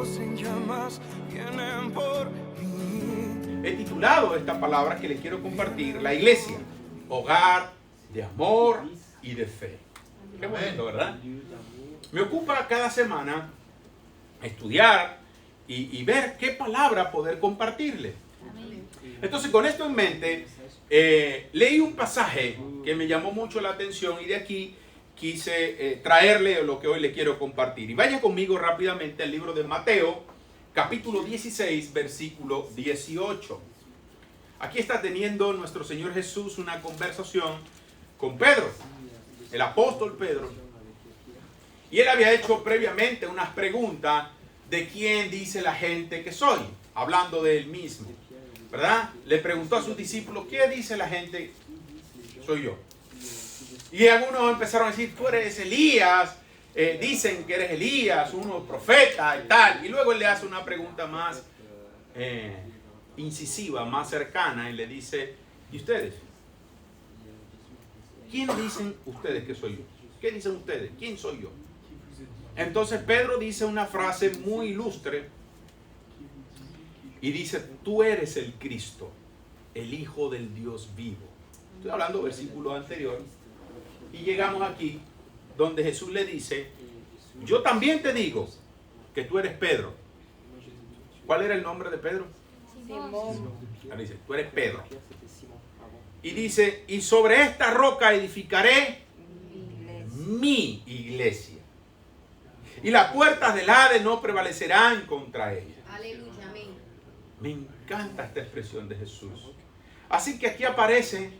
cielos en llamas vienen por mí. He titulado esta palabra que les quiero compartir, la iglesia, hogar de amor y de fe. Qué bonito, ¿verdad? Me ocupa cada semana estudiar y ver qué palabra poder compartirle. Entonces, con esto en mente, leí un pasaje que me llamó mucho la atención y de aquí quise traerle lo que hoy le quiero compartir. Y vaya conmigo rápidamente al libro de Mateo, capítulo 16, versículo 18. Aquí está teniendo nuestro Señor Jesús una conversación con Pedro, el apóstol Pedro. Y él había hecho previamente unas preguntas de quién dice la gente que soy, hablando de él mismo, ¿verdad? Le preguntó a sus discípulos, ¿qué dice la gente soy yo? Y algunos empezaron a decir, tú eres Elías, dicen que eres Elías, uno profeta y tal. Y luego él le hace una pregunta más incisiva, más cercana, y le dice, ¿y ustedes? ¿Quién dicen ustedes que soy yo? ¿Qué dicen ustedes? ¿Quién soy yo? Entonces Pedro dice una frase muy ilustre y dice, tú eres el Cristo, el Hijo del Dios vivo. Estoy hablando del versículo anterior. Y llegamos aquí donde Jesús le dice, yo también te digo que tú eres Pedro. ¿Cuál era el nombre de Pedro? Simón. Dice, tú eres Pedro. Y dice, y sobre esta roca edificaré mi iglesia. Y las puertas del Hades no prevalecerán contra ella. Aleluya, amén. Me encanta esta expresión de Jesús. Así que aquí aparece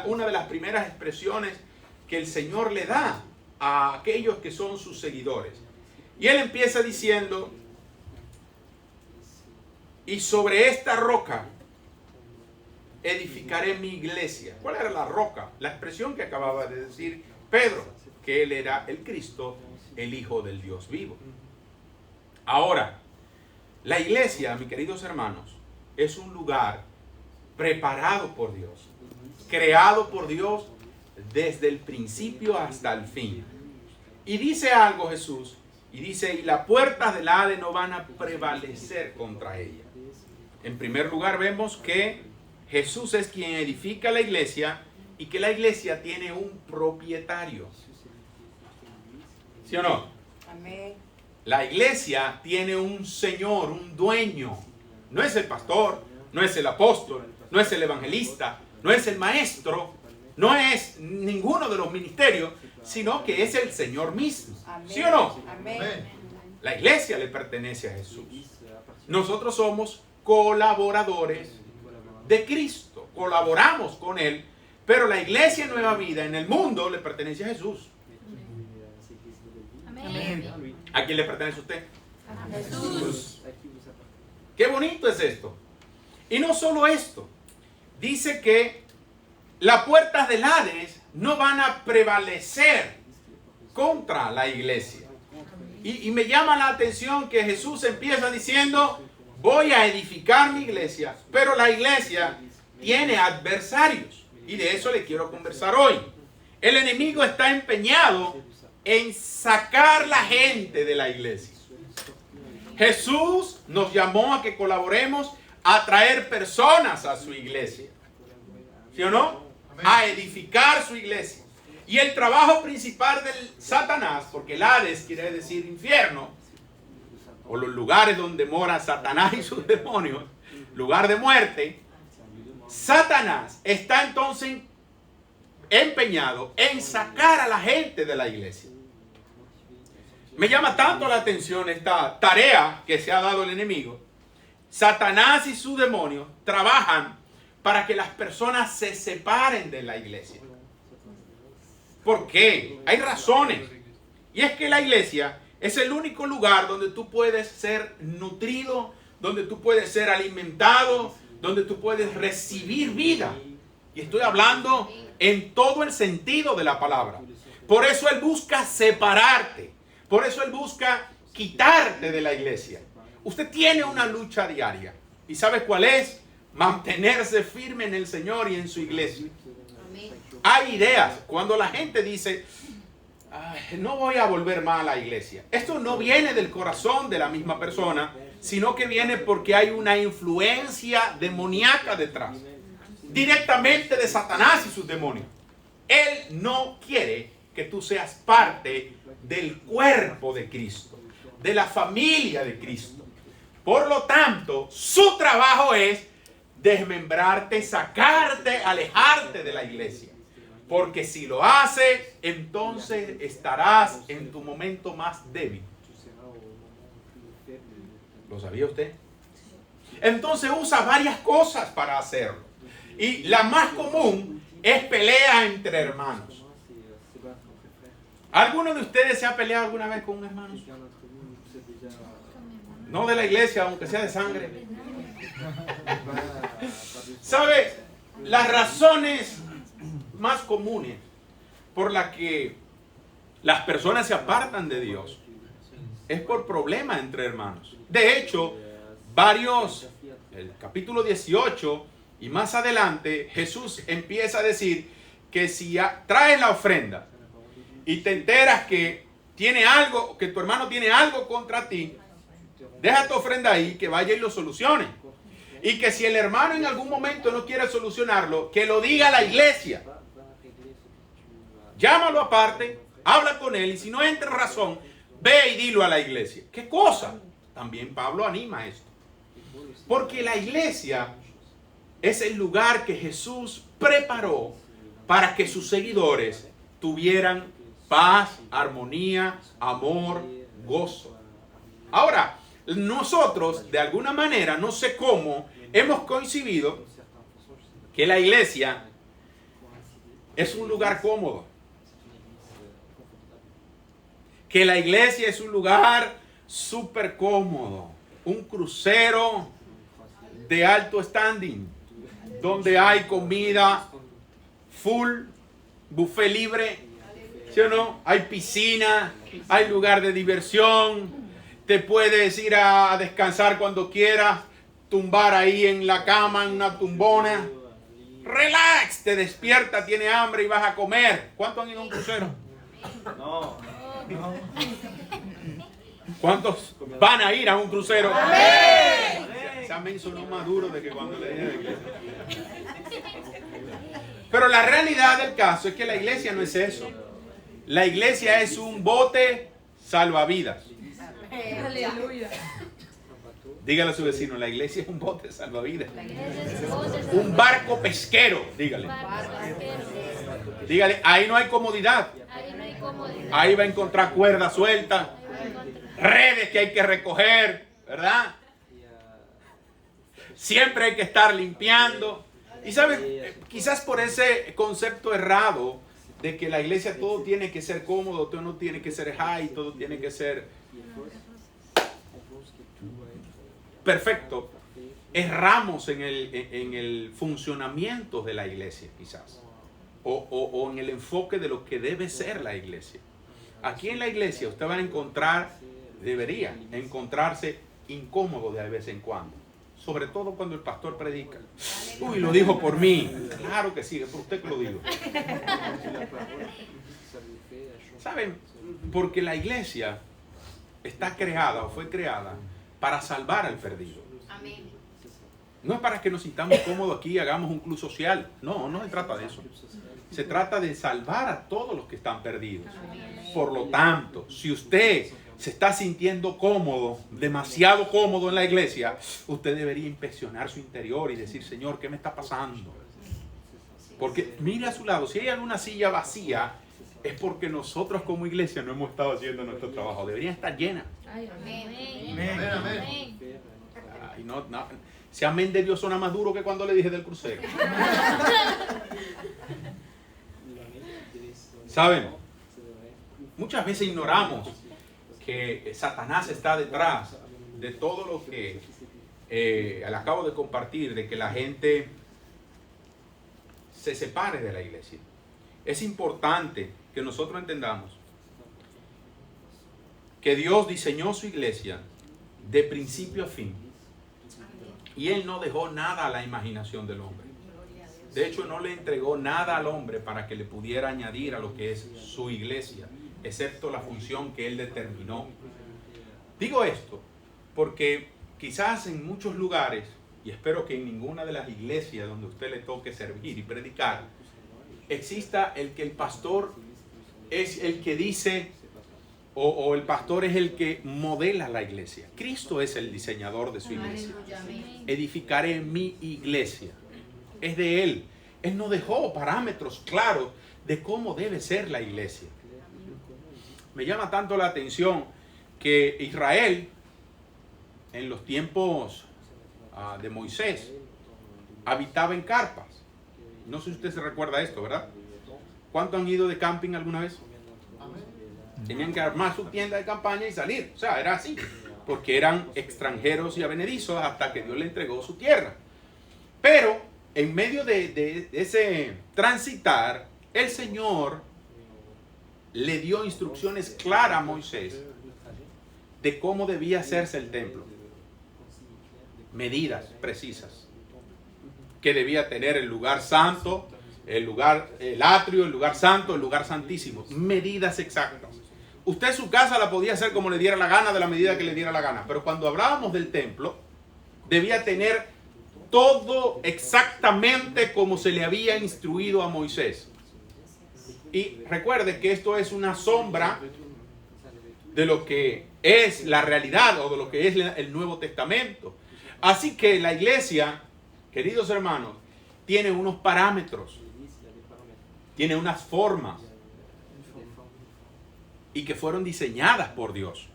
una de las primeras expresiones que el Señor le da a aquellos que son sus seguidores. Y él empieza diciendo, y sobre esta roca edificaré mi iglesia. ¿Cuál era la roca? La expresión que acababa de decir Pedro, que él era el Cristo, el Hijo del Dios vivo. Ahora, la iglesia, mis queridos hermanos, es un lugar preparado por Dios, creado por Dios desde el principio hasta el fin. Y dice algo Jesús, y dice, y las puertas del Hades no van a prevalecer contra ella. En primer lugar vemos que Jesús es quien edifica la iglesia y que la iglesia tiene un propietario. ¿Sí o no? Amén. La iglesia tiene un señor, un dueño. No es el pastor, no es el apóstol, no es el evangelista, no es el maestro, no es ninguno de los ministerios, sino que es el Señor mismo. Amén. ¿Sí o no? Amén. La iglesia le pertenece a Jesús. Nosotros somos colaboradores de Cristo, colaboramos con Él, pero la iglesia Nueva Vida en el mundo le pertenece a Jesús. Amén. ¿A quién le pertenece a usted? A Jesús. Qué bonito es esto. Y no solo esto, dice que las puertas del Hades no van a prevalecer contra la iglesia. Y me llama la atención que Jesús empieza diciendo, voy a edificar mi iglesia, pero la iglesia tiene adversarios. Y de eso le quiero conversar hoy. El enemigo está empeñado en sacar la gente de la iglesia. Jesús nos llamó a que colaboremos a traer personas a su iglesia. ¿Sí o no? A edificar su iglesia. Y el trabajo principal del Satanás, porque el Hades quiere decir infierno, o los lugares donde mora Satanás y sus demonios, lugar de muerte, Satanás está entonces empeñado en sacar a la gente de la iglesia. Me llama tanto la atención esta tarea que se ha dado el enemigo. Satanás y sus demonios trabajan para que las personas se separen de la iglesia. ¿Por qué? Hay razones. Y es que la iglesia es el único lugar donde tú puedes ser nutrido, donde tú puedes ser alimentado, donde tú puedes recibir vida. Y estoy hablando en todo el sentido de la palabra. Por eso Él busca separarte. Por eso Él busca quitarte de la iglesia. Usted tiene una lucha diaria. ¿Y sabe cuál es? Mantenerse firme en el Señor y en su iglesia. Hay ideas. Cuando la gente dice, no voy a volver más a la iglesia. Esto no viene del corazón de la misma persona, sino que viene porque hay una influencia demoníaca detrás, directamente de Satanás y sus demonios. Él no quiere que tú seas parte del cuerpo de Cristo, de la familia de Cristo. Por lo tanto, su trabajo es desmembrarte, sacarte, alejarte de la iglesia. Porque si lo hace, entonces estarás en tu momento más débil. ¿Lo sabía usted? Entonces usa varias cosas para hacerlo. Y la más común es pelea entre hermanos. ¿Alguno de ustedes se ha peleado alguna vez con un hermano? No de la iglesia, aunque sea de sangre. ¿Sabe? Las razones más comunes por las que las personas se apartan de Dios es por problemas entre hermanos. De hecho, el capítulo 18 y más adelante, Jesús empieza a decir que si traes la ofrenda y te enteras que tu hermano tiene algo contra ti, deja tu ofrenda ahí, que vaya y lo solucione. Y que si el hermano en algún momento no quiere solucionarlo, que lo diga a la iglesia. Llámalo aparte, habla con él, y si no entra en razón, ve y dilo a la iglesia. ¿Qué cosa? También Pablo anima esto. Porque la iglesia es el lugar que Jesús preparó para que sus seguidores tuvieran paz, armonía, amor, gozo. Ahora, nosotros, de alguna manera, no sé cómo, hemos coincidido que la iglesia es un lugar cómodo. Que la iglesia es un lugar súper cómodo. Un crucero de alto standing, donde hay comida full, buffet libre, ¿sí o no? Hay piscina, hay lugar de diversión. Te puedes ir a descansar cuando quieras, tumbar ahí en la cama, en una tumbona. Relax, te despierta, tiene hambre y vas a comer. ¿Cuántos han ido a un crucero? No. ¿Cuántos van a ir a un crucero? ¡Amén! Ese amén sonó más duro de que cuando le dije de iglesia. Pero la realidad del caso es que la iglesia no es eso. La iglesia es un bote salvavidas. Aleluya. Dígale a su vecino, la iglesia es un bote salvavidas. Un barco pesquero, dígale. Dígale, ahí no hay comodidad. Ahí va a encontrar cuerdas sueltas, redes que hay que recoger, ¿verdad? Siempre hay que estar limpiando. Y saben, quizás por ese concepto errado de que la iglesia todo tiene que ser cómodo, todo no tiene que ser high, todo tiene que ser perfecto, erramos en el funcionamiento de la iglesia quizás, o en el enfoque de lo que debe ser la iglesia. Aquí en la iglesia usted va a debería encontrarse incómodo de vez en cuando, sobre todo cuando el pastor predica. Uy, lo dijo por mí. Claro que sí, es por usted que lo digo. ¿Saben? Porque la iglesia está creada o fue creada para salvar al perdido. Amén. No es para que nos sintamos cómodos aquí y hagamos un club social. No, no se trata de eso. Se trata de salvar a todos los que están perdidos. Por lo tanto, si usted se está sintiendo cómodo, demasiado cómodo en la iglesia, usted debería inspeccionar su interior y decir, Señor, ¿qué me está pasando? Porque mire a su lado, si hay alguna silla vacía, es porque nosotros como iglesia no hemos estado haciendo nuestro trabajo. Deberían estar llenas. Amén. Ay, no, ese amén de Dios suena más duro que cuando le dije del crucero. ¿Saben? Muchas veces ignoramos que Satanás está detrás de todo lo que le acabo de compartir, de que la gente se separe de la iglesia. Es importante que nosotros entendamos que Dios diseñó su iglesia de principio a fin. Y Él no dejó nada a la imaginación del hombre. De hecho, no le entregó nada al hombre para que le pudiera añadir a lo que es su iglesia. excepto la función que Él determinó. Digo esto porque quizás en muchos lugares, y espero que en ninguna de las iglesias donde usted le toque servir y predicar, exista el que el pastor es el que dice, o el pastor es el que modela la iglesia. Cristo es el diseñador de su iglesia. Edificaré mi iglesia. Es de Él. Él no dejó parámetros claros de cómo debe ser la iglesia. Me llama tanto la atención que Israel, en los tiempos de Moisés, habitaba en carpas. No sé si usted se recuerda esto, ¿verdad? ¿Cuántos han ido de camping alguna vez? Tenían que armar su tienda de campaña y salir. O sea, era así. Porque eran extranjeros y advenedizos hasta que Dios le entregó su tierra. Pero en medio de ese transitar, el Señor le dio instrucciones claras a Moisés de cómo debía hacerse el templo. Medidas precisas. Que debía tener el lugar santo, el atrio, el lugar santo, el lugar santísimo. Medidas exactas. Usted su casa la podía hacer como le diera la gana, de la medida que le diera la gana. Pero cuando hablábamos del templo, debía tener todo exactamente como se le había instruido a Moisés. Y recuerde que esto es una sombra de lo que es la realidad o de lo que es el Nuevo Testamento. Así que la iglesia, queridos hermanos, tiene unos parámetros, tiene unas formas y que fueron diseñadas por Dios.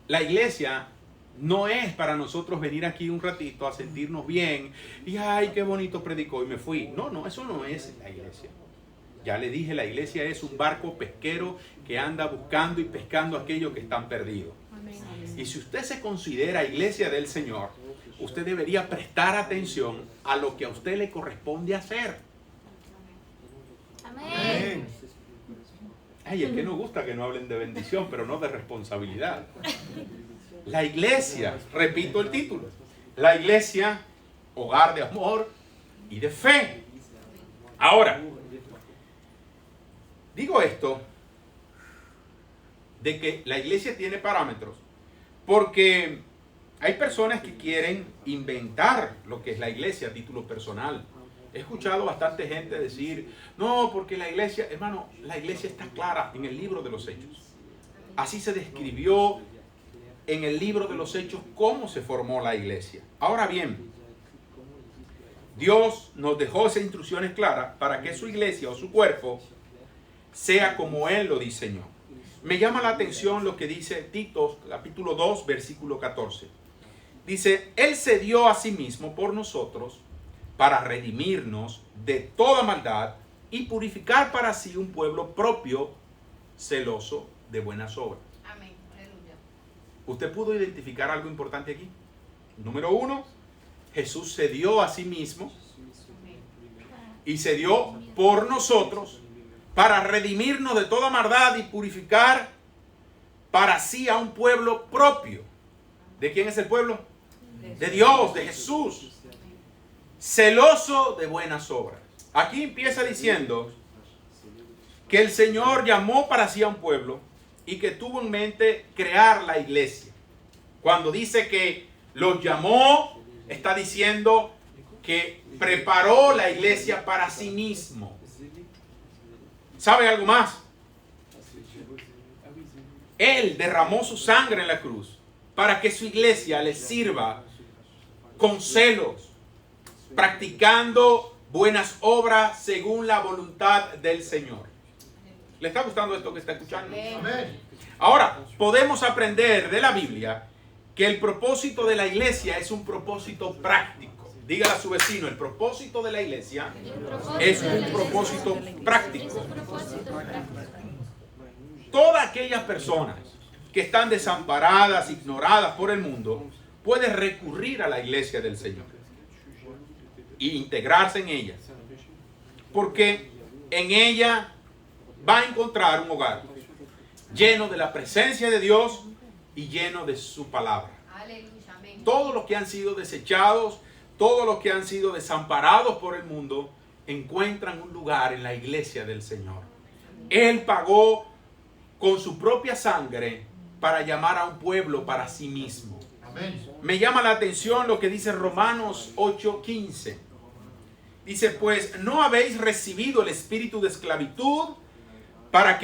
La iglesia no es para nosotros venir aquí un ratito a sentirnos bien y ay, qué bonito predicó y me fui. No, eso no es la iglesia. Ya le dije, la iglesia es un barco pesquero que anda buscando y pescando a aquellos que están perdidos. Y si usted se considera iglesia del Señor, usted debería prestar atención a lo que a usted le corresponde hacer. Amén. Ay, es que nos gusta que no hablen de bendición, pero no de responsabilidad. La iglesia, repito el título, la iglesia, hogar de amor y de fe. Ahora, digo esto de que la iglesia tiene parámetros porque hay personas que quieren inventar lo que es la iglesia a título personal. He escuchado bastante gente decir, no, porque la iglesia, hermano, la iglesia está clara en el libro de los Hechos. Así se describió en el libro de los Hechos cómo se formó la iglesia. Ahora bien, Dios nos dejó esas instrucciones claras para que su iglesia o su cuerpo sea como Él lo diseñó. Me llama la atención lo que dice Tito, capítulo 2, versículo 14. Dice, Él se dio a sí mismo por nosotros para redimirnos de toda maldad y purificar para sí un pueblo propio, celoso de buenas obras. Amén. Aleluya. ¿Usted pudo identificar algo importante aquí? Número 1, Jesús se dio a sí mismo y se dio por nosotros para redimirnos de toda maldad y purificar para sí a un pueblo propio. ¿De quién es el pueblo? De Dios, de Jesús. Celoso de buenas obras. Aquí empieza diciendo que el Señor llamó para sí a un pueblo y que tuvo en mente crear la iglesia. Cuando dice que los llamó, está diciendo que preparó la iglesia para sí mismo. ¿Sabe algo más? Él derramó su sangre en la cruz para que su iglesia le sirva con celos, practicando buenas obras según la voluntad del Señor. ¿Le está gustando esto que está escuchando? Amén. Ahora, podemos aprender de la Biblia que el propósito de la iglesia es un propósito práctico. Dígale a su vecino, el propósito de la iglesia es un propósito práctico. Todas aquellas personas que están desamparadas, ignoradas por el mundo, pueden recurrir a la iglesia del Señor e integrarse en ella, porque en ella va a encontrar un hogar lleno de la presencia de Dios y lleno de su palabra. Aleluya. Amén. Todos los que han sido desechados, todos los que han sido desamparados por el mundo, encuentran un lugar en la iglesia del Señor. Él pagó con su propia sangre para llamar a un pueblo para sí mismo. Me llama la atención lo que dice Romanos 8:15. Dice, pues no habéis recibido el espíritu de esclavitud para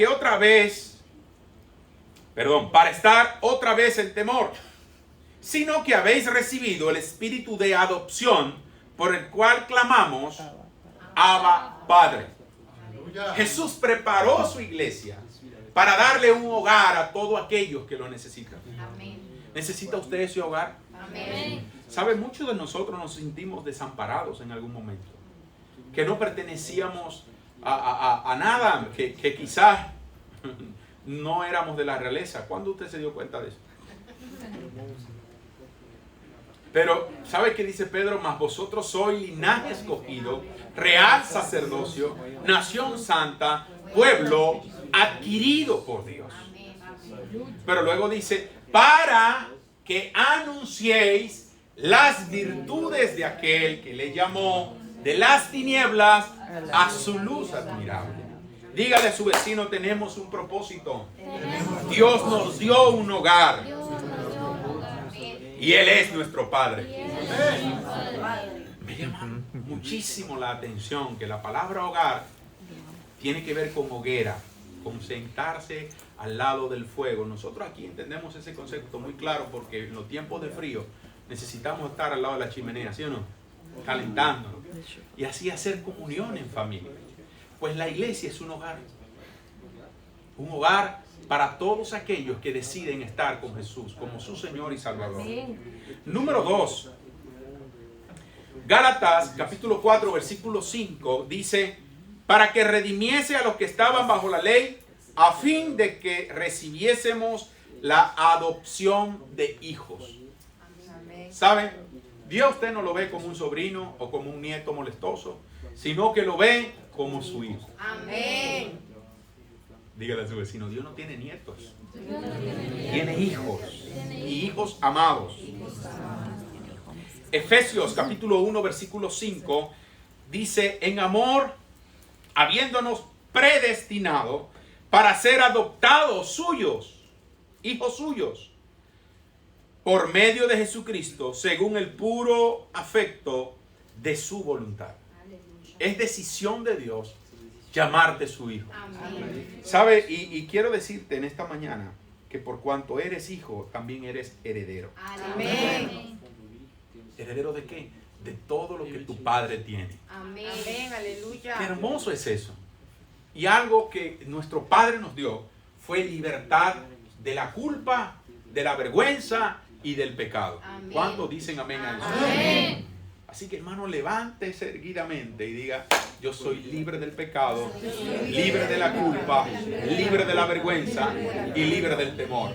estar otra vez en temor, sino que habéis recibido el espíritu de adopción por el cual clamamos, Abba, Padre. Jesús preparó su iglesia para darle un hogar a todos aquellos que lo necesitan. Amén. ¿Necesita usted ese hogar? Amén. ¿Sabe? Muchos de nosotros nos sentimos desamparados en algún momento. Que no pertenecíamos a nada, que quizás no éramos de la realeza. ¿Cuándo usted se dio cuenta de eso? Pero, ¿sabe qué dice Pedro? Mas vosotros sois linaje escogido, real sacerdocio, nación santa, pueblo adquirido por Dios. Pero luego dice, para que anunciéis las virtudes de aquel que le llamó de las tinieblas a su luz admirable. Dígale a su vecino, tenemos un propósito. Dios nos dio un hogar. Y Él es nuestro Padre. Me llama muchísimo la atención que la palabra hogar tiene que ver con hoguera, con sentarse al lado del fuego. Nosotros aquí entendemos ese concepto muy claro porque en los tiempos de frío necesitamos estar al lado de la chimenea, ¿sí o no? Calentándonos. Y así hacer comunión en familia. Pues la iglesia es un hogar. Un hogar para todos aquellos que deciden estar con Jesús como su Señor y Salvador. Número 2. Gálatas capítulo 4 versículo 5 dice, para que redimiese a los que estaban bajo la ley, a fin de que recibiésemos la adopción de hijos. ¿Saben? Dios usted no lo ve como un sobrino o como un nieto molestoso, sino que lo ve como su hijo. Amén. Dígale a su vecino, Dios no tiene nietos, tiene hijos y hijos amados. Efesios capítulo 1 versículo 5 dice, en amor, habiéndonos predestinado para ser adoptados suyos, hijos suyos, por medio de Jesucristo, según el puro afecto de su voluntad. Es decisión de Dios llamarte su hijo. Amén. ¿Sabe? Y quiero decirte en esta mañana que por cuanto eres hijo, también eres heredero. Amén. ¿Heredero de qué? De todo lo que tu padre tiene. Amén. Aleluya. Qué hermoso es eso. Y algo que nuestro Padre nos dio fue libertad de la culpa, de la vergüenza y del pecado. Amén. ¿Cuántos dicen amén a eso? Amén. Así que hermano, levántese erguidamente y diga, yo soy libre del pecado, libre de la culpa, libre de la vergüenza y libre del temor.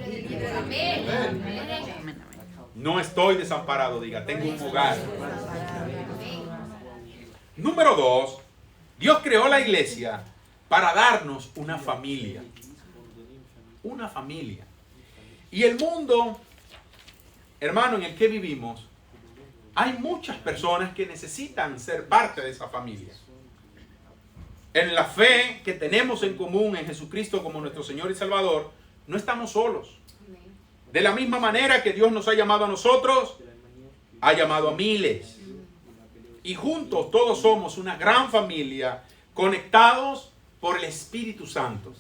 No estoy desamparado, diga, tengo un hogar. Número 2, Dios creó la iglesia para darnos una familia. Una familia. Y el mundo, hermano, en el que vivimos, hay muchas personas que necesitan ser parte de esa familia. En la fe que tenemos en común en Jesucristo como nuestro Señor y Salvador, no estamos solos. De la misma manera que Dios nos ha llamado a nosotros, ha llamado a miles. Y juntos todos somos una gran familia, conectados por el Espíritu Santo.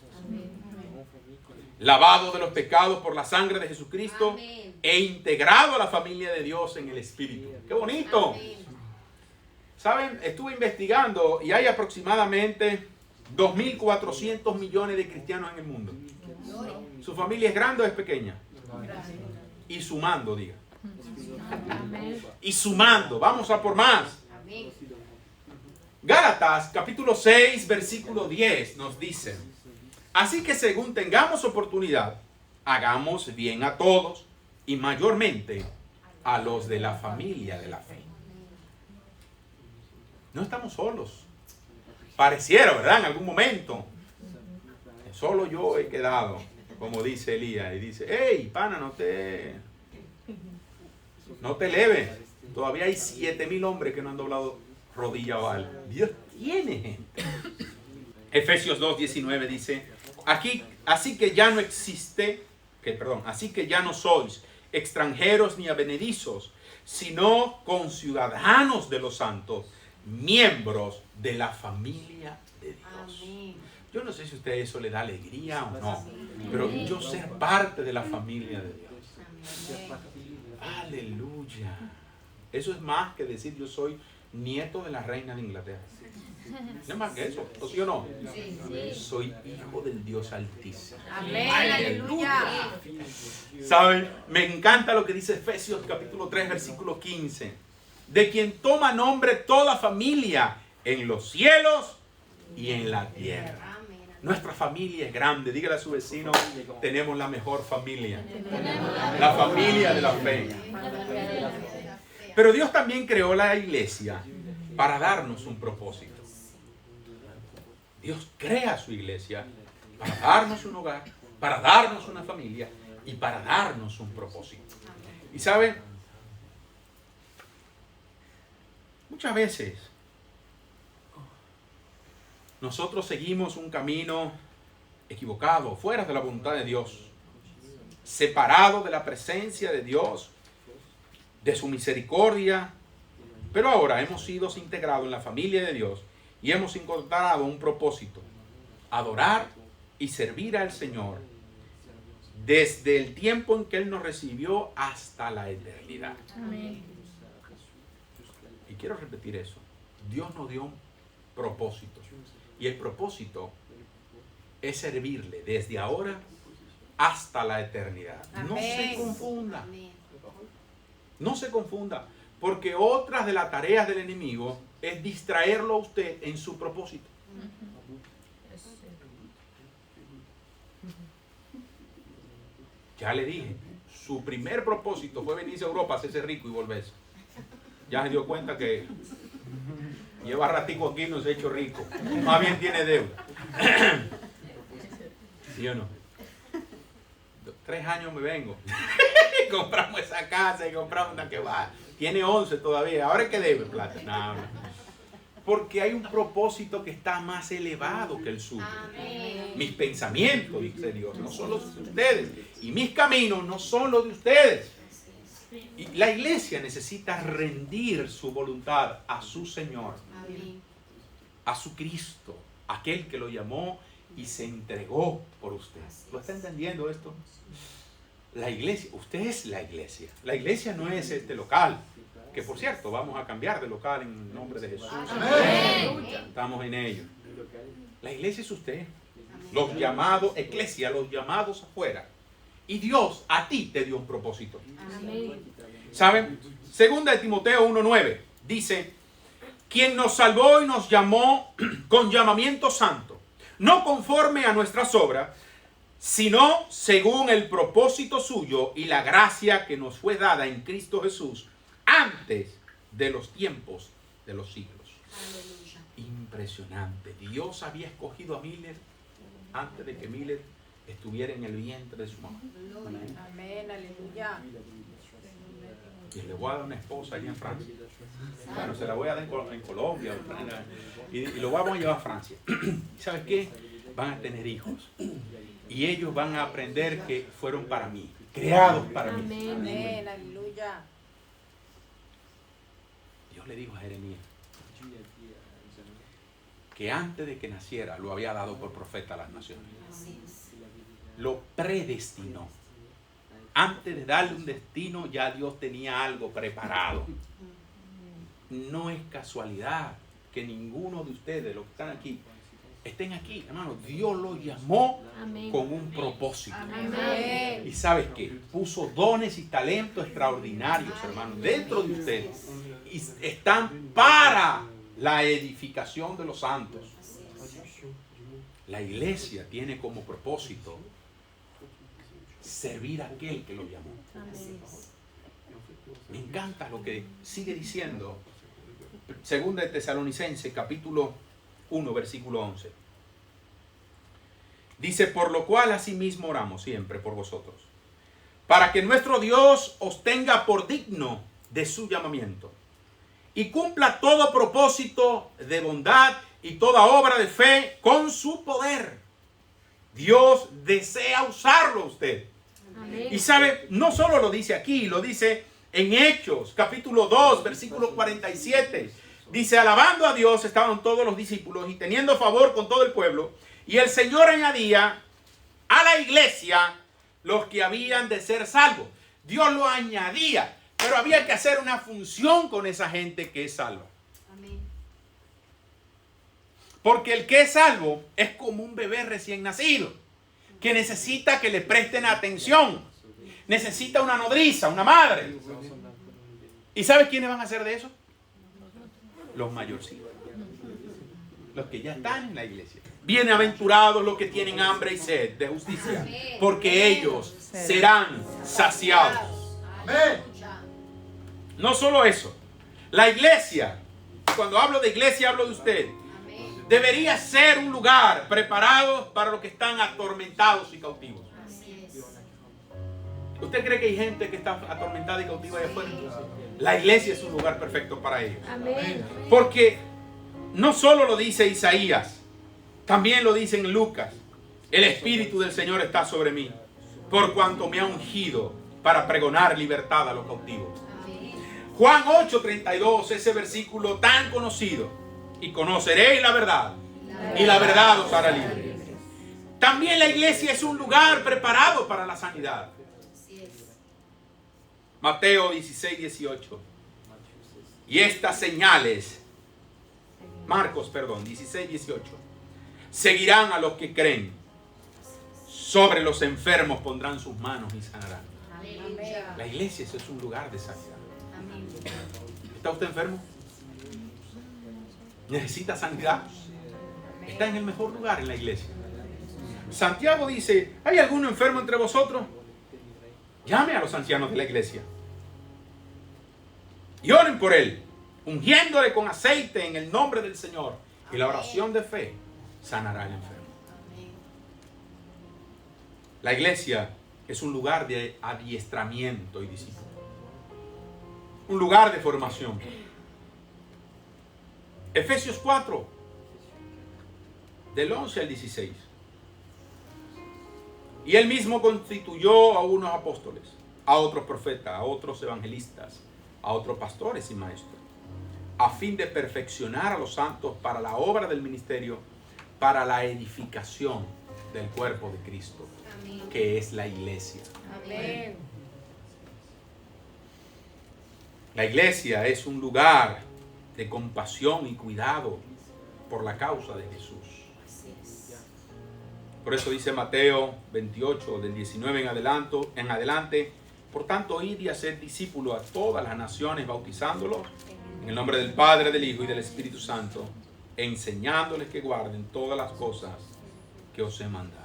Lavado de los pecados por la sangre de Jesucristo. Amén. E integrado a la familia de Dios en el Espíritu. ¡Qué bonito! Amén. ¿Saben? Estuve investigando y hay aproximadamente 2.400 millones de cristianos en el mundo. ¿Su familia es grande o es pequeña? Y sumando, diga. Y sumando, vamos a por más. Amén. Gálatas capítulo 6 versículo 10 nos dice, así que según tengamos oportunidad, hagamos bien a todos y mayormente a los de la familia de la fe. No estamos solos. Pareciera, ¿verdad? En algún momento. Solo yo he quedado, como dice Elías. Y dice, hey, pana, no te eleves. Todavía hay 7,000 hombres que no han doblado rodilla a Baal. Dios tiene gente. Efesios 2:19 dice, así que ya no sois extranjeros ni advenedizos, sino conciudadanos de los santos, miembros de la familia de Dios. Amén. Yo no sé si a usted eso le da alegría o no, pero yo ser parte de la familia de Dios. Aleluya. Eso es más que decir yo soy nieto de la reina de Inglaterra. No es más que eso, ¿o sí o no? Soy hijo del Dios Altísimo. Amén. Aleluya. ¿Saben? Me encanta lo que dice Efesios capítulo 3, versículo 15. De quien toma nombre toda familia en los cielos y en la tierra. Nuestra familia es grande. Dígale a su vecino, tenemos la mejor familia. La familia de la fe. Pero Dios también creó la iglesia para darnos un propósito. Dios crea su iglesia para darnos un hogar, para darnos una familia y para darnos un propósito. Y saben, muchas veces nosotros seguimos un camino equivocado, fuera de la voluntad de Dios, separado de la presencia de Dios, de su misericordia, pero ahora hemos sido integrados en la familia de Dios y hemos encontrado un propósito: adorar y servir al Señor desde el tiempo en que Él nos recibió hasta la eternidad. Amén. Y quiero repetir eso. Dios nos dio un propósito. Y el propósito es servirle desde ahora hasta la eternidad. No se confunda. No se confunda. Porque otra de las tareas del enemigo es distraerlo a usted en su propósito. Ya le dije, su primer propósito fue venirse a Europa, hacerse rico y volverse. Ya se dio cuenta que lleva ratico aquí y no se ha hecho rico. Más bien tiene deuda. ¿Sí o no? 3 años me vengo. Y compramos esa casa y compramos una que va. Tiene 11 todavía. Ahora es que debe plata. No. Porque hay un propósito que está más elevado que el suyo. Amén. Mis pensamientos, dice Dios, no son los de ustedes. Y mis caminos no son los de ustedes. Y la iglesia necesita rendir su voluntad a su Señor, a su Cristo, aquel que lo llamó y se entregó por usted. ¿Lo está entendiendo esto? La iglesia, usted es la iglesia. La iglesia no es este local, que por cierto vamos a cambiar de local en el nombre de Jesús. Amén. Estamos en ello. La iglesia es usted. Los llamados, eclesia, los llamados afuera. Y Dios a ti te dio un propósito. ¿Saben? Segunda de Timoteo 1:9 dice: quien nos salvó y nos llamó con llamamiento santo, no conforme a nuestras obras, sino según el propósito suyo y la gracia que nos fue dada en Cristo Jesús antes de los tiempos de los siglos. Aleluya. Impresionante. Dios había escogido a Miller antes de que Miller estuviera en el vientre de su mamá. Amén. Aleluya. Y le voy a dar una esposa allá en Francia. Bueno, se la voy a dar en Colombia. Y lo vamos a llevar a Francia. ¿Y sabes qué? Van a tener hijos. Y ellos van a aprender que fueron para mí. Creados para mí. Amén. Aleluya. Dios le dijo a Jeremías que antes de que naciera lo había dado por profeta a las naciones. Lo predestinó. Antes de darle un destino, ya Dios tenía algo preparado. No es casualidad que ninguno de ustedes, los que están aquí, estén aquí, hermano. Dios los llamó con un propósito. Amén. Y ¿sabes qué? Puso dones y talentos extraordinarios, hermano, dentro de ustedes. Y están para la edificación de los santos. La iglesia tiene como propósito servir a aquel que lo llamó. Me encanta lo que sigue diciendo Segunda de Tesalonicenses, capítulo 1, versículo 11. Dice: por lo cual asimismo oramos siempre por vosotros, para que nuestro Dios os tenga por digno de su llamamiento y cumpla todo propósito de bondad y toda obra de fe con su poder. Dios desea usarlo a usted. Amén. Y sabe, no solo lo dice aquí, lo dice en Hechos, capítulo 2, versículo 47. Dice, alabando a Dios estaban todos los discípulos y teniendo favor con todo el pueblo. Y el Señor añadía a la iglesia los que habían de ser salvos. Dios lo añadía, pero había que hacer una función con esa gente que es salva. Amén. Porque el que es salvo es como un bebé recién nacido, que necesita que le presten atención. Necesita una nodriza, una madre. ¿Y sabes quiénes van a hacer de eso? Los mayorcitos. Los que ya están en la iglesia. Bienaventurados los que tienen hambre y sed de justicia, porque ellos serán saciados. Aleluya. No solo eso, la iglesia, cuando hablo de iglesia hablo de usted, Amén. debería ser un lugar preparado para los que están atormentados y cautivos. Así es. ¿Usted cree que hay gente que está atormentada y cautiva allá afuera? La iglesia es un lugar perfecto para ellos. Amén. Porque no solo lo dice Isaías, también lo dice en Lucas. El Espíritu del Señor está sobre mí, por cuanto me ha ungido para pregonar libertad a los cautivos. Amén. Juan 8:32, ese versículo tan conocido. Y conoceréis la verdad, y la verdad os hará libre. También la iglesia es un lugar preparado para la sanidad. Así es. Mateo 16:18. Y estas señales, Marcos, 16:18, seguirán a los que creen. Sobre los enfermos pondrán sus manos y sanarán. Aleluya. La iglesia es un lugar de sanidad. Amén. ¿Está usted enfermo? ¿Necesita sanidad? Está en el mejor lugar, en la iglesia. Santiago dice, ¿hay alguno enfermo entre vosotros? Llame a los ancianos de la iglesia y oren por él, ungiéndole con aceite en el nombre del Señor. Y la oración de fe sanará al enfermo. Amén. La iglesia es un lugar de adiestramiento y disciplina. Un lugar de formación. Efesios 4, del 11 al 16. Y él mismo constituyó a unos apóstoles, a otros profetas, a otros evangelistas, a otros pastores y maestros, a fin de perfeccionar a los santos para la obra del ministerio, para la edificación del cuerpo de Cristo, Amén. que es la iglesia. Amén. La iglesia es un lugar de compasión y cuidado por la causa de Jesús. Así es. Por eso dice Mateo 28, del 19 en adelante, por tanto, id y haced discípulos a todas las naciones, bautizándolos en el nombre del Padre, del Hijo y del Espíritu Santo, enseñándoles que guarden todas las cosas que os he mandado.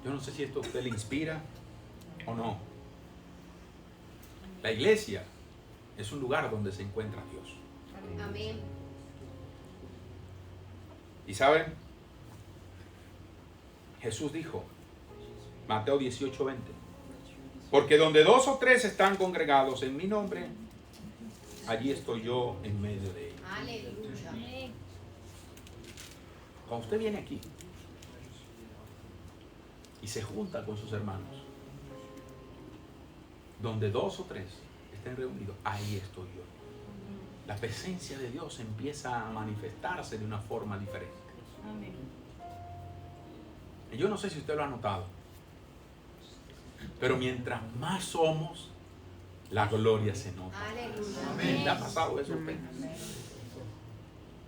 Yo no sé si esto a usted le inspira o no. La iglesia es un lugar donde se encuentra Dios. Amén. Y saben, Jesús dijo, Mateo 18:20, porque donde 2 o 3 están congregados en mi nombre, allí estoy yo en medio de ellos. Aleluya. Cuando usted viene aquí y se junta con sus hermanos, donde 2 o 3 estén reunidos, ahí estoy yo. La presencia de Dios empieza a manifestarse de una forma diferente. Y yo no sé si usted lo ha notado, pero mientras más somos, la gloria se nota. Aleluya. ¿Le ha pasado eso a usted?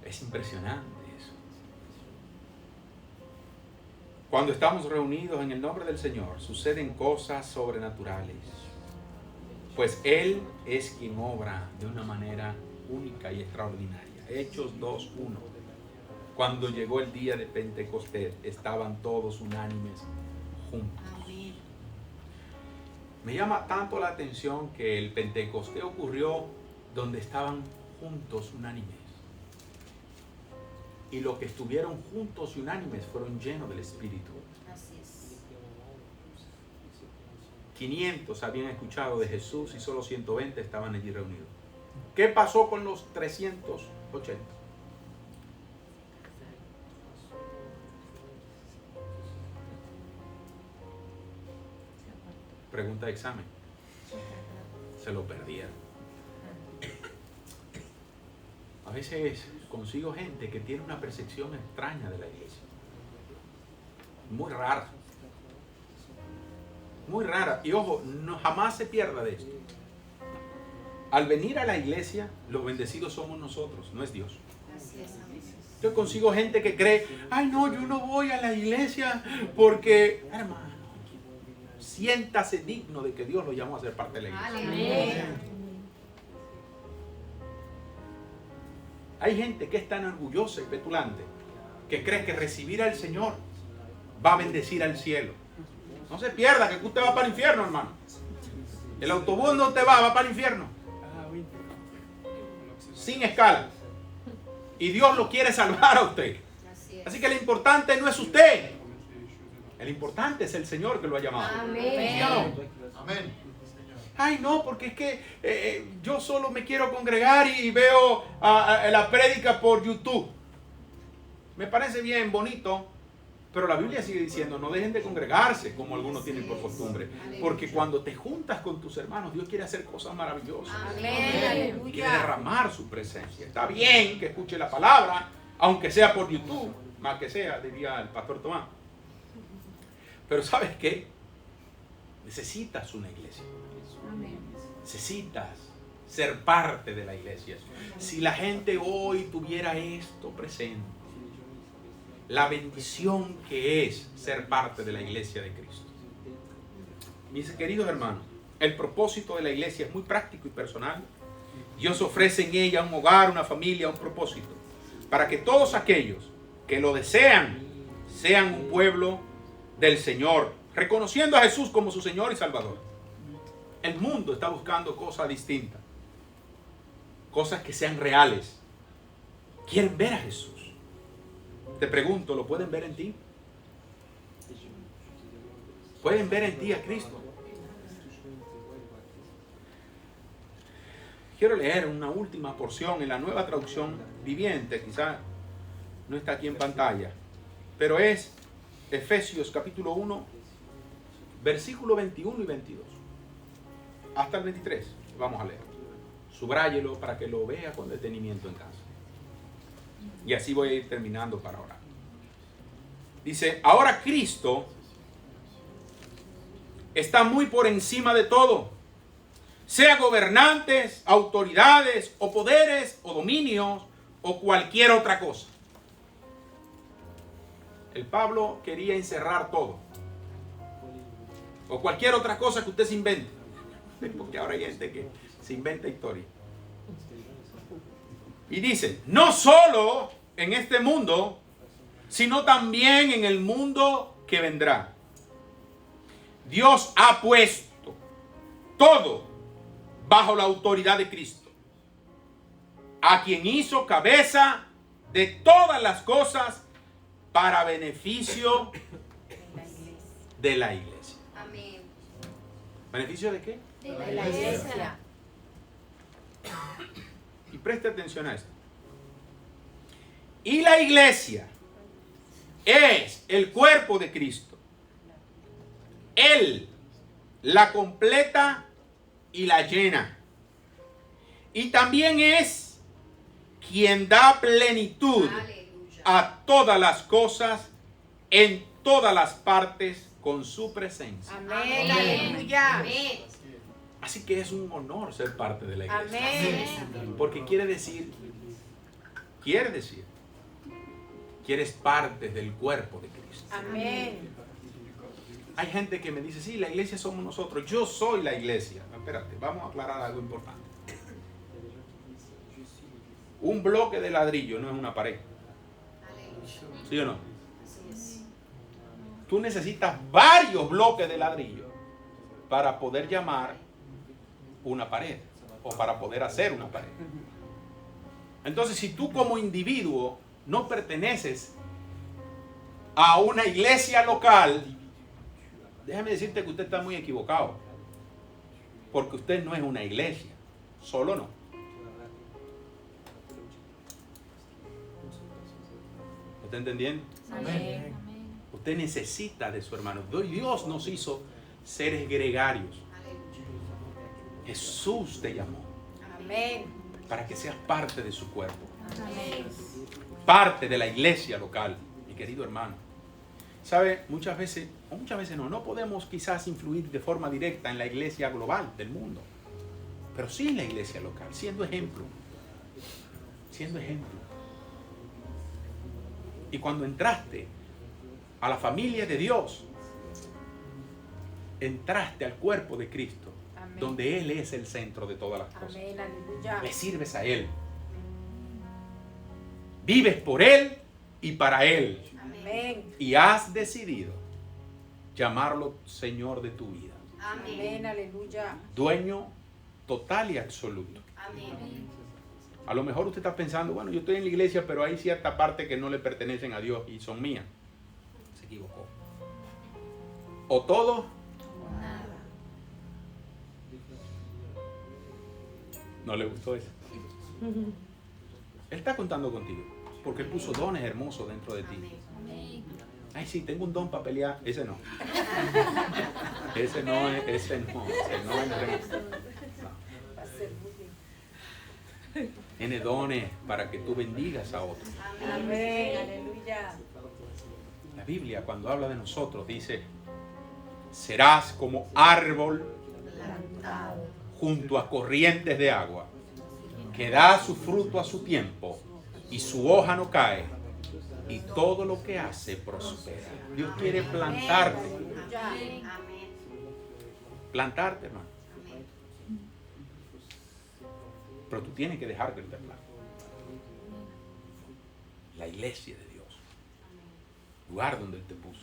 Es impresionante eso. Cuando estamos reunidos en el nombre del Señor, suceden cosas sobrenaturales. Pues Él es quien obra de una manera única y extraordinaria. Hechos 2:1. Cuando llegó el día de Pentecostés, estaban todos unánimes juntos. Amén. Me llama tanto la atención que el Pentecostés ocurrió donde estaban juntos unánimes. Y los que estuvieron juntos y unánimes fueron llenos del Espíritu. Así es. 500 habían escuchado de Jesús y solo 120 estaban allí reunidos. ¿Qué pasó con los 380? Pregunta de examen. Se lo perdieron. A veces consigo gente que tiene una percepción extraña de la iglesia. Muy rara. Muy rara. Y ojo, no, jamás se pierda de esto. Al venir a la iglesia, los bendecidos somos nosotros, no es Dios. Así es, amén. Yo consigo gente que cree, ay no, yo no voy a la iglesia porque, hermano, siéntase digno de que Dios lo llamó a ser parte de la iglesia. Aleluya. Hay gente que es tan orgullosa y petulante que cree que recibir al Señor va a bendecir al cielo. No se pierda que usted va para el infierno, hermano. El autobús no te va para el infierno. Sin escala. Y Dios lo quiere salvar a usted. Así es. Así que lo importante no es usted. El importante es el Señor que lo ha llamado. Amén. ¿Sí o no? Amén. Ay, no, porque es que yo solo me quiero congregar y veo la prédica por YouTube. Me parece bien, bonito, pero la Biblia sigue diciendo, no dejen de congregarse como algunos tienen por costumbre. Porque cuando te juntas con tus hermanos, Dios quiere hacer cosas maravillosas. Amén. Quiere derramar su presencia. Está bien que escuche la palabra, aunque sea por YouTube, más que sea, diría el pastor Tomás. Pero ¿sabes qué? Necesitas una iglesia. Necesitas ser parte de la iglesia. Si la gente hoy tuviera esto presente, la bendición que es ser parte de la iglesia de Cristo. Mis queridos hermanos, el propósito de la iglesia es muy práctico y personal. Dios ofrece en ella un hogar, una familia, un propósito, para que todos aquellos que lo desean sean un pueblo del Señor, reconociendo a Jesús como su Señor y Salvador. El mundo está buscando cosas distintas, cosas que sean reales. Quieren ver a Jesús. Te pregunto, ¿lo pueden ver en ti? ¿Pueden ver en ti a Cristo? Quiero leer una última porción en la Nueva Traducción Viviente, quizá no está aquí en pantalla, pero es Efesios capítulo 1, versículo 21 y 22. Hasta el 23, vamos a leer. Subráyelo para que lo vea con detenimiento en casa. Y así voy a ir terminando para orar. Dice, ahora Cristo está muy por encima de todo, sea gobernantes, autoridades, o poderes, o dominios, o cualquier otra cosa. El Pablo quería encerrar todo, o cualquier otra cosa que usted se invente, porque ahora hay gente que se inventa historia. Y dice, no solo en este mundo, sino también en el mundo que vendrá. Dios ha puesto todo bajo la autoridad de Cristo, a quien hizo cabeza de todas las cosas para beneficio de la iglesia. Amén. ¿Beneficio de qué? De la iglesia. Y preste atención a esto. Y la iglesia es el cuerpo de Cristo. Él la completa y la llena. Y también es quien da plenitud Aleluya. a todas las cosas en todas las partes con su presencia. Amén, aleluya. Amén. Así que es un honor ser parte de la iglesia. Amén. Porque quiere decir, que eres parte del cuerpo de Cristo. Amén. Hay gente que me dice, sí, la iglesia somos nosotros. Yo soy la iglesia. No, espérate, vamos a aclarar algo importante. Un bloque de ladrillo no es una pared. Aleluya. ¿Sí o no? Así es. Tú necesitas varios bloques de ladrillo para poder llamar una pared o para poder hacer una pared. Entonces, si tú como individuo no perteneces a una iglesia local, déjame decirte que usted está muy equivocado, porque usted no es una iglesia, solo no. ¿Está entendiendo? Amén. Usted necesita de su hermano. Dios nos hizo seres gregarios. Jesús te llamó Amén. para que seas parte de su cuerpo, Amén. parte de la iglesia local, mi querido hermano. ¿Sabe? Muchas veces no podemos quizás influir de forma directa en la iglesia global del mundo, pero sí en la iglesia local, siendo ejemplo. Siendo ejemplo. Y cuando entraste a la familia de Dios, entraste al cuerpo de Cristo, Amén. donde Él es el centro de todas las cosas. Amén. Aleluya. Le sirves a Él. Vives por Él y para Él. Amén. Y has decidido llamarlo Señor de tu vida. Amén. Aleluya. Dueño total y absoluto. Amén. A lo mejor usted está pensando, bueno, yo estoy en la iglesia, pero hay cierta parte que no le pertenecen a Dios y son mías. Se equivocó. O todo Nada. no le gustó eso. Él está contando contigo, porque Él puso dones hermosos dentro de ti. Amén. Ay, sí, tengo un don para pelear. Ese no. Ese no es no. Va a ser muy bien. Tiene dones para que tú bendigas a otros. Amén. Aleluya. La Biblia, cuando habla de nosotros, dice: serás como árbol Plantado. junto a corrientes de agua, que da su fruto a su tiempo y su hoja no cae, y todo lo que hace prospera. Dios quiere plantarte. Aleluya. Plantarte, hermano. Pero tú tienes que dejar que Él te plante. La iglesia de Dios. Lugar donde Él te puso.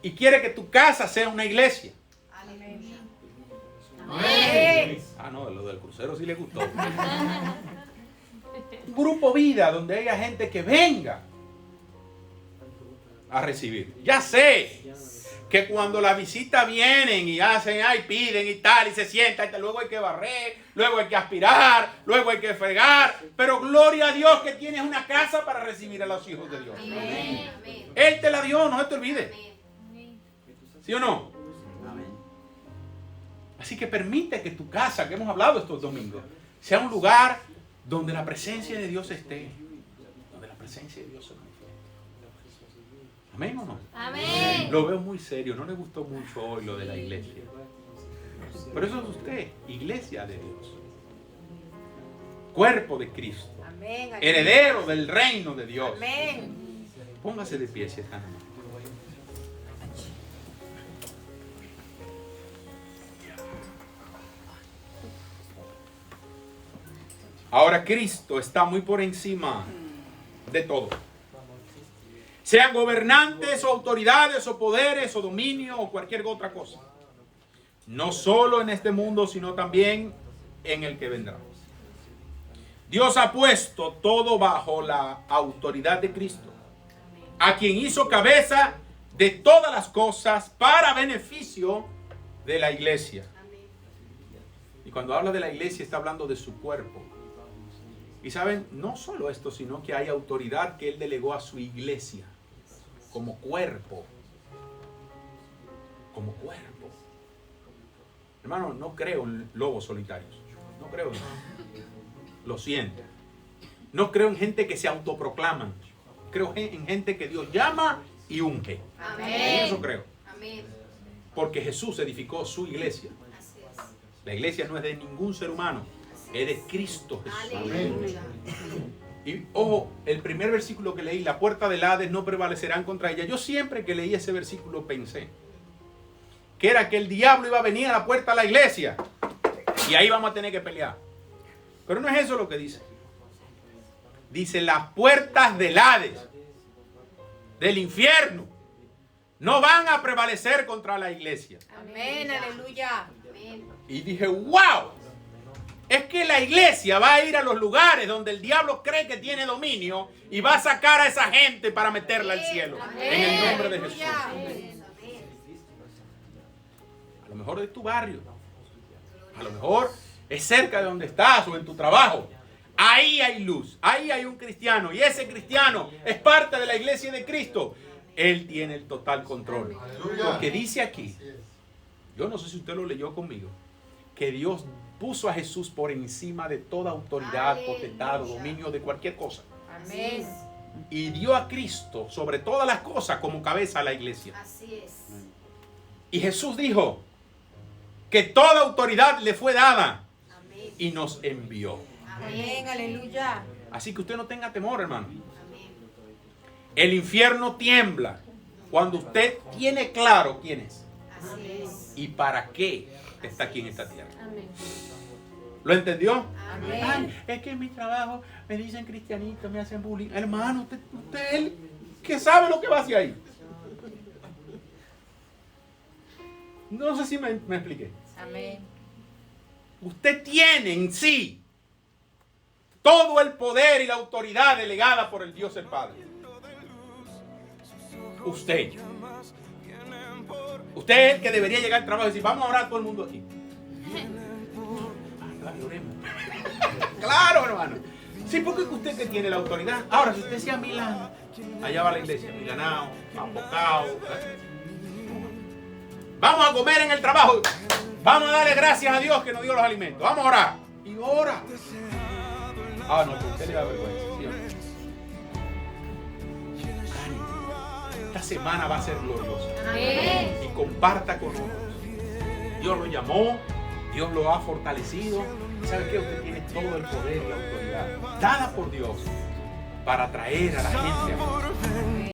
Y quiere que tu casa sea una iglesia. Amén. Amén. Ah, no, lo del crucero sí le gustó. Un grupo vida donde haya gente que venga a recibir. Ya sé que cuando las visitas vienen y hacen, ay, piden y tal, y se sientan, luego hay que barrer, luego hay que aspirar, luego hay que fregar, pero gloria a Dios que tienes una casa para recibir a los hijos de Dios. Amén. Él te la dio, no se te olvide. ¿Sí o no? Así que permite que tu casa, que hemos hablado estos domingos, sea un lugar donde la presencia de Dios esté, donde la presencia de Dios se manifieste. ¿Amén o no? Amén. Lo veo muy serio, no le gustó mucho hoy lo de la iglesia. Pero eso es usted, iglesia de Dios. Cuerpo de Cristo. Amén. Aleluya. Heredero del reino de Dios. Amén. Póngase de pie si están. Ahora Cristo está muy por encima de todo. Sean gobernantes o autoridades o poderes o dominio o cualquier otra cosa. No solo en este mundo, sino también en el que vendrá. Dios ha puesto todo bajo la autoridad de Cristo, a quien hizo cabeza de todas las cosas para beneficio de la iglesia. Y cuando habla de la iglesia está hablando de su cuerpo. Y saben, no solo esto, sino que hay autoridad que Él delegó a su iglesia como cuerpo. Como cuerpo. Hermano, no creo en lobos solitarios. No creo en eso. Lo siento. No creo en gente que se autoproclaman. Creo en gente que Dios llama y unge. Amén. En eso creo. Amén. Porque Jesús edificó su iglesia. Así es. La iglesia no es de ningún ser humano. Es de Cristo Jesús. Aleluya. Y ojo, el primer versículo que leí, la puerta del Hades no prevalecerán contra ella. Yo siempre que leí ese versículo pensé que era que el diablo iba a venir a la puerta de la iglesia y ahí vamos a tener que pelear. Pero no es eso lo que dice. Dice: las puertas del Hades, del infierno, no van a prevalecer contra la iglesia. Amén. Aleluya. Amén. Y dije, wow, es que la iglesia va a ir a los lugares donde el diablo cree que tiene dominio y va a sacar a esa gente para meterla al cielo. En el nombre de Jesús. Aleluya. Amén. A lo mejor de tu barrio. A lo mejor es cerca de donde estás o en tu trabajo. ahí hay luz, ahí hay un cristiano y ese cristiano es parte de la iglesia de Cristo. Él tiene el total control. Porque dice aquí, yo no sé si usted lo leyó conmigo, que Dios puso a Jesús por encima de toda autoridad, potestad o dominio de cualquier cosa. Amén. Y dio a Cristo sobre todas las cosas como cabeza a la iglesia. Así es. Y Jesús dijo que toda autoridad le fue dada Amén. y nos envió. Amén. Aleluya. Así que usted no tenga temor, hermano. Amén. El infierno tiembla cuando usted tiene claro quién es Así es. y para qué está aquí en esta tierra. Amén. ¿Lo entendió? Amén. Ay, es que en mi trabajo me dicen cristianito, me hacen bullying. Hermano, usted él que sabe lo que va hacia ahí. No sé si me expliqué. Amén. Usted tiene en sí todo el poder y la autoridad delegada por el Dios el Padre. Usted es el que debería llegar al trabajo y decir, vamos a orar todo el mundo aquí. Claro, oremos. Claro, hermano. Sí, porque es usted que tiene la autoridad. Ahora, si usted sea Milán, allá va la iglesia, Milanao, Apocao. Vamos a comer en el trabajo. Vamos a darle gracias a Dios que nos dio los alimentos. Vamos a orar. Y ora. Ah, no, porque usted le da vergüenza. ¿Sí o no? Ánimo. Esta semana va a ser gloriosa. Amén. Y comparta con nosotros. Dios lo llamó, Dios lo ha fortalecido. ¿Y sabe qué? Usted tiene todo el poder y la autoridad dada por Dios para traer a la gente a Dios.